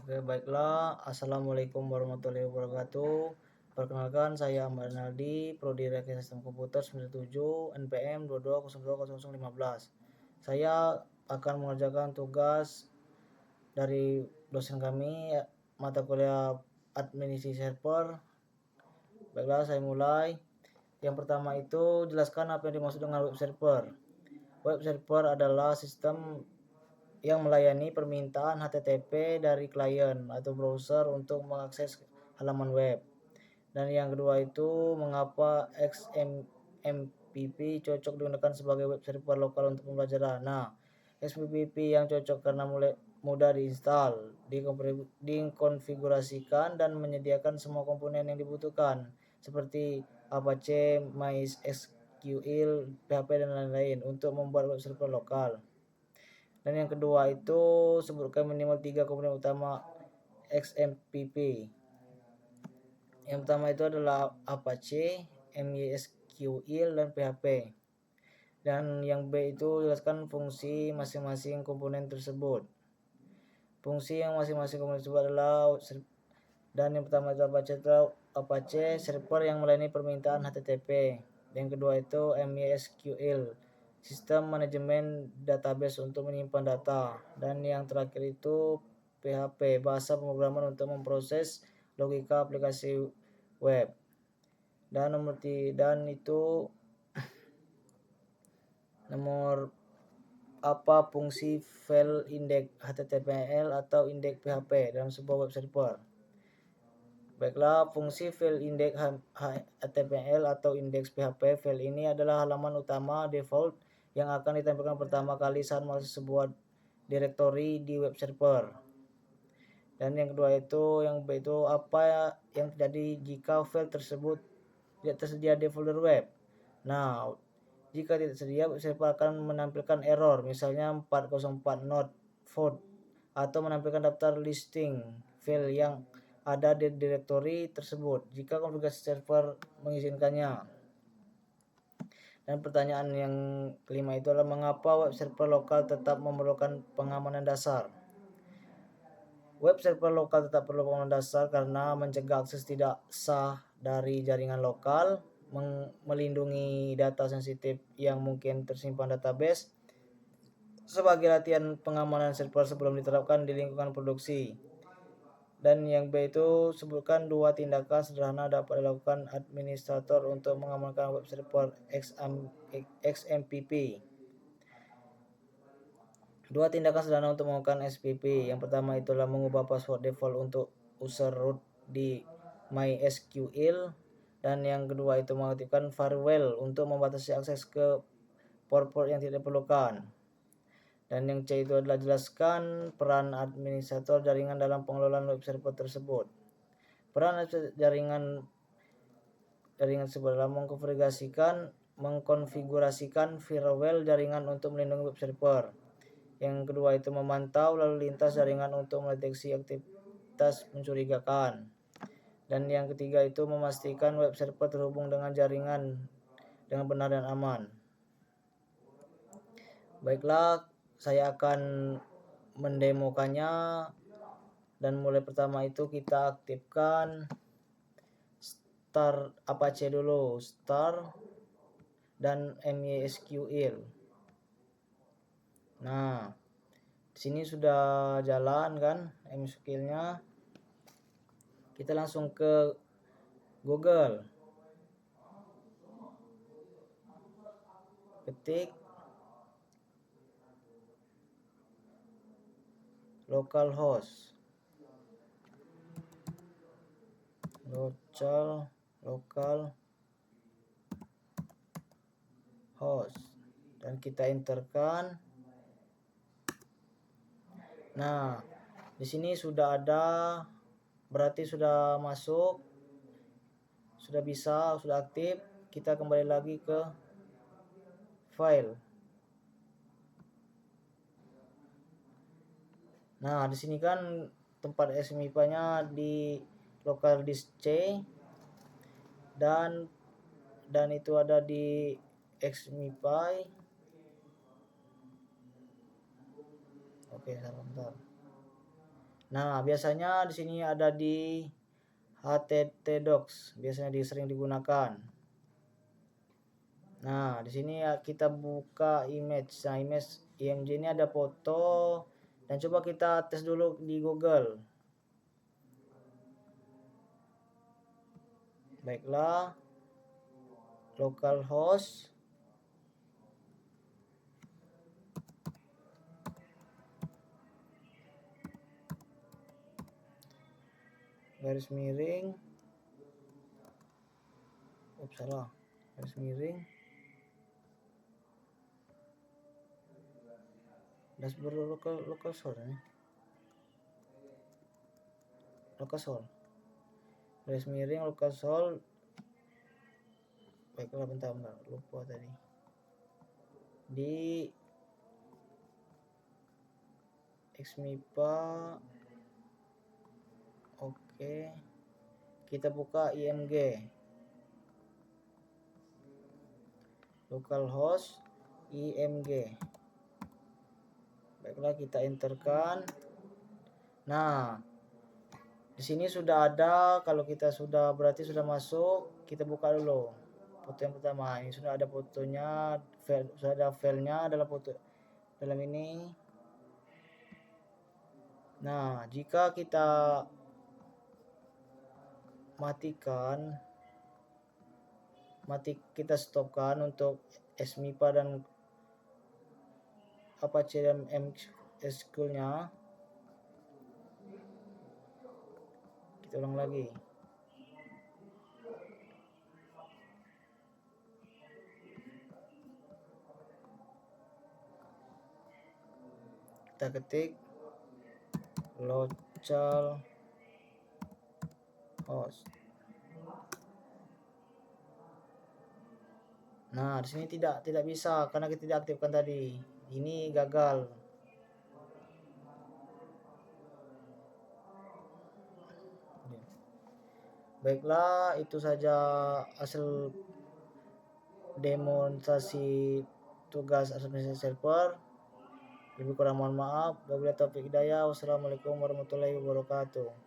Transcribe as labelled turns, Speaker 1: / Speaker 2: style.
Speaker 1: Oke, baiklah. Assalamualaikum warahmatullahi wabarakatuh. Perkenalkan, saya Ahmad Naldi, Prodi Rekayasa Sistem Komputer 97, NPM 22020015. Saya akan mengerjakan tugas dari dosen kami, mata kuliah Administrasi Server. Baiklah, saya mulai. Yang pertama itu, jelaskan apa yang dimaksud dengan web server. Web server adalah sistem yang melayani permintaan HTTP dari klien atau browser untuk mengakses halaman web. Dan yang kedua itu, mengapa XMPP cocok digunakan sebagai web server lokal untuk pembelajaran. Nah, XMPP yang cocok karena mudah diinstal, dikonfigurasikan, dan menyediakan semua komponen yang dibutuhkan seperti Apache, MySQL, PHP, dan lain-lain untuk membuat web server lokal. Dan yang kedua itu, sebutkan minimal 3 komponen utama XMPP. Yang pertama itu adalah Apache, MySQL, dan PHP. Dan yang B itu, jelaskan fungsi masing-masing komponen tersebut. Fungsi yang masing-masing komponen tersebut adalah, dan yang pertama itu Apache server yang melayani permintaan HTTP. Yang kedua itu MySQL, sistem manajemen database untuk menyimpan data. Dan yang terakhir itu PHP, bahasa pemrograman untuk memproses logika aplikasi web. Dan nomor apa fungsi file index HTML atau index PHP dalam sebuah web server. Baiklah, fungsi file index HTML atau index PHP file ini adalah halaman utama default yang akan ditampilkan pertama kali saat mengakses sebuah directory di web server. Dan yang kedua itu, yang B itu, apa yang terjadi jika file tersebut tidak tersedia di folder web. Nah, jika tidak tersedia, web server akan menampilkan error, misalnya 404 not found, atau menampilkan daftar listing file yang ada di directory tersebut jika konfigurasi server mengizinkannya. Dan pertanyaan yang kelima itu adalah, mengapa web server lokal tetap memerlukan pengamanan dasar? Web server lokal tetap perlu pengamanan dasar karena mencegah akses tidak sah dari jaringan lokal, melindungi data sensitif yang mungkin tersimpan database, sebagai latihan pengamanan server sebelum diterapkan di lingkungan produksi. Dan yang B itu, sebutkan 2 tindakan sederhana dapat dilakukan administrator untuk mengamankan web server XMPP. 2 tindakan sederhana untuk mengamankan XMPP. Yang pertama itulah mengubah password default untuk user root di MySQL. Dan yang kedua itu mengaktifkan firewall untuk membatasi akses ke port-port yang tidak diperlukan. Dan yang C itu adalah jelaskan peran administrator jaringan dalam pengelolaan web server tersebut. Peran jaringan tersebut adalah mengkonfigurasikan firewall jaringan untuk melindungi web server. Yang kedua itu memantau lalu lintas jaringan untuk mendeteksi aktivitas mencurigakan. Dan yang ketiga itu memastikan web server terhubung dengan jaringan dengan benar dan aman. Baiklah, saya akan mendemokannya. Dan mulai pertama itu kita aktifkan start Apache dulu, start dan MySQL. Nah, di sini sudah jalan kan MySQL-nya. Kita langsung ke Google. Ketik localhost. Local host, dan kita enterkan. Nah, di sini sudah ada, berarti sudah masuk, sudah bisa, sudah aktif. Kita kembali lagi ke file. Nah, di sini kan tempat XMPP-nya di local disk C, dan itu ada di XMPP. Oke, sebentar. Nah, biasanya di sini ada di HTTdocs, biasanya sering digunakan. Nah, di sini ya kita buka image. Nah, image IMG ini ada foto dan coba kita tes dulu di Google. Baiklah, localhost garis miring salah garis miring dashboard localhost ini localhost garis miring localhost. Baiklah, bentar lupa tadi di xmipa. Oke, kita buka img localhost img. Baiklah, kita enterkan. Nah, di sini sudah ada. Kalau kita sudah berarti sudah masuk, kita buka dulu foto yang pertama. Ini sudah ada fotonya, sudah ada filenya dalam foto dalam ini. Nah, jika kita kita stopkan untuk xmipa dan Apache dan MySQL-nya. Kita ulang lagi. Kita ketik localhost. Nah, di sini tidak bisa karena kita tidak aktifkan tadi. Ini gagal. Baiklah, itu saja hasil demonstrasi tugas administrasi server. Lebih kurang mohon maaf. Wabillahi taufiq hidayah. Wassalamualaikum warahmatullahi wabarakatuh.